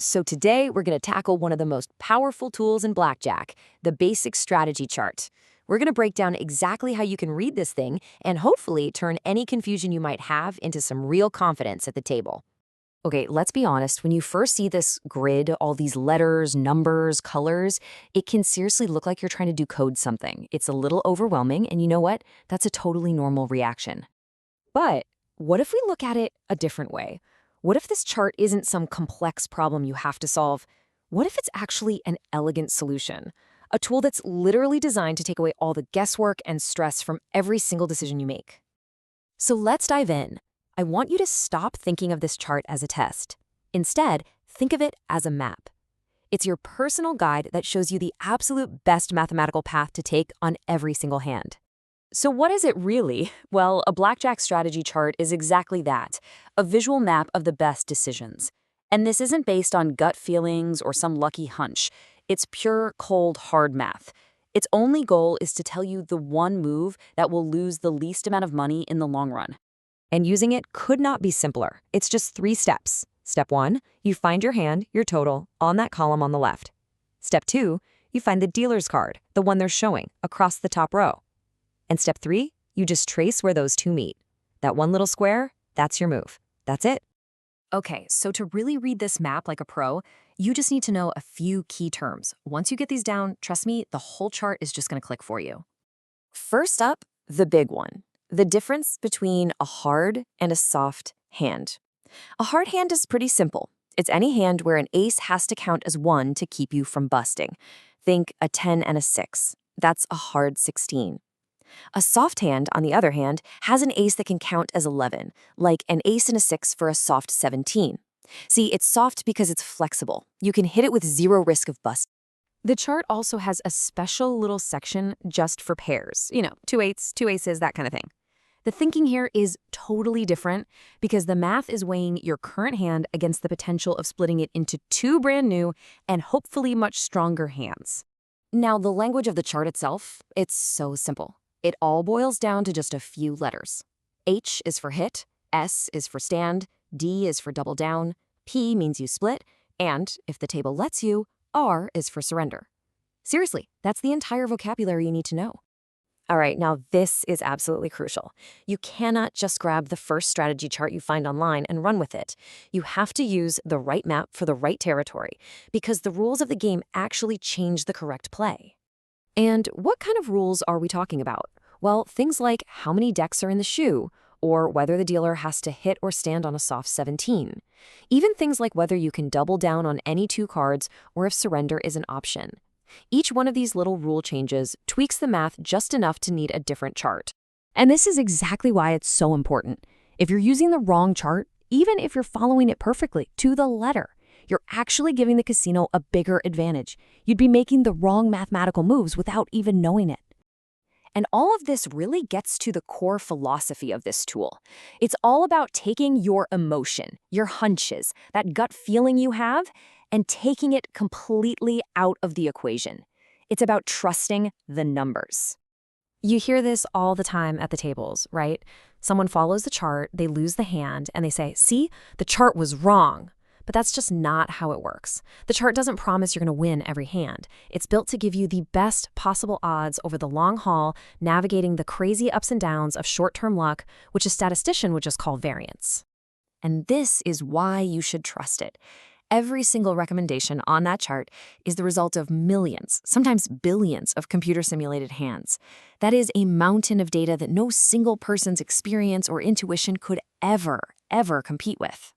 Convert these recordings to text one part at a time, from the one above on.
So today we're going to tackle one of the most powerful tools in Blackjack, the basic strategy chart. We're going to break down exactly how you can read this thing and hopefully turn any confusion you might have into some real confidence at the table. Okay, let's be honest. When you first see this grid, all these letters, numbers, colors, it can seriously look like you're trying to decode something. It's a little overwhelming, and you know what? That's a totally normal reaction. But what if we look at it a different way? What if this chart isn't some complex problem you have to solve? What if it's actually an elegant solution? A tool that's literally designed to take away all the guesswork and stress from every single decision you make. So let's dive in. I want you to stop thinking of this chart as a test. Instead, think of it as a map. It's your personal guide that shows you the absolute best mathematical path to take on every single hand. So what is it really? Well, a Blackjack strategy chart is exactly that, a visual map of the best decisions. And this isn't based on gut feelings or some lucky hunch. It's pure, cold, hard math. Its only goal is to tell you the one move that will lose the least amount of money in the long run. And using it could not be simpler. It's just 3 steps. Step 1, you find your hand, your total, on that column on the left. Step 2, you find the dealer's card, the one they're showing, across the top row. And step 3, you just trace where those two meet. That one little square, that's your move. That's it. Okay, so to really read this map like a pro, you just need to know a few key terms. Once you get these down, trust me, the whole chart is just going to click for you. First up, the big one. The difference between a hard and a soft hand. A hard hand is pretty simple. It's any hand where an ace has to count as 1 to keep you from busting. Think a 10 and a 6. That's a hard 16. A soft hand, on the other hand, has an ace that can count as 11, like an ace and a 6 for a soft 17. See, it's soft because it's flexible. You can hit it with 0 risk of bust. The chart also has a special little section just for pairs. 2 eights, 2 aces, that kind of thing. The thinking here is totally different because the math is weighing your current hand against the potential of splitting it into 2 brand new and hopefully much stronger hands. Now, the language of the chart itself, it's so simple. It all boils down to just a few letters. H is for hit, S is for stand, D is for double down, P means you split, and, if the table lets you, R is for surrender. Seriously, that's the entire vocabulary you need to know. All right, now this is absolutely crucial. You cannot just grab the first strategy chart you find online and run with it. You have to use the right map for the right territory, because the rules of the game actually change the correct play. And what kind of rules are we talking about? Well, things like how many decks are in the shoe, or whether the dealer has to hit or stand on a soft 17. Even things like whether you can double down on any 2 cards or if surrender is an option. Each one of these little rule changes tweaks the math just enough to need a different chart. And this is exactly why it's so important. If you're using the wrong chart, even if you're following it perfectly to the letter, you're actually giving the casino a bigger advantage. You'd be making the wrong mathematical moves without even knowing it. And all of this really gets to the core philosophy of this tool. It's all about taking your emotion, your hunches, that gut feeling you have, and taking it completely out of the equation. It's about trusting the numbers. You hear this all the time at the tables, right? Someone follows the chart, they lose the hand, and they say, "See, the chart was wrong." But that's just not how it works. The chart doesn't promise you're going to win every hand. It's built to give you the best possible odds over the long haul, navigating the crazy ups and downs of short-term luck, which a statistician would just call variance. And this is why you should trust it. Every single recommendation on that chart is the result of millions, sometimes billions, of computer-simulated hands. That is a mountain of data that no single person's experience or intuition could ever compete with.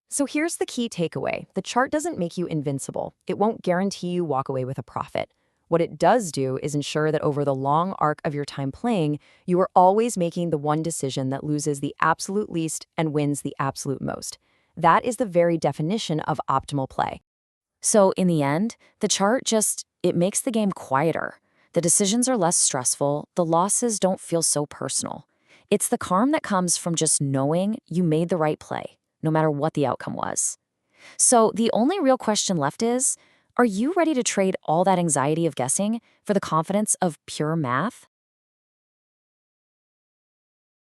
So here's the key takeaway. The chart doesn't make you invincible. It won't guarantee you walk away with a profit. What it does do is ensure that over the long arc of your time playing, you are always making the one decision that loses the absolute least and wins the absolute most. That is the very definition of optimal play. So in the end, the chart it makes the game quieter. The decisions are less stressful. The losses don't feel so personal. It's the calm that comes from just knowing you made the right play, no matter what the outcome was. So the only real question left is, are you ready to trade all that anxiety of guessing for the confidence of pure math?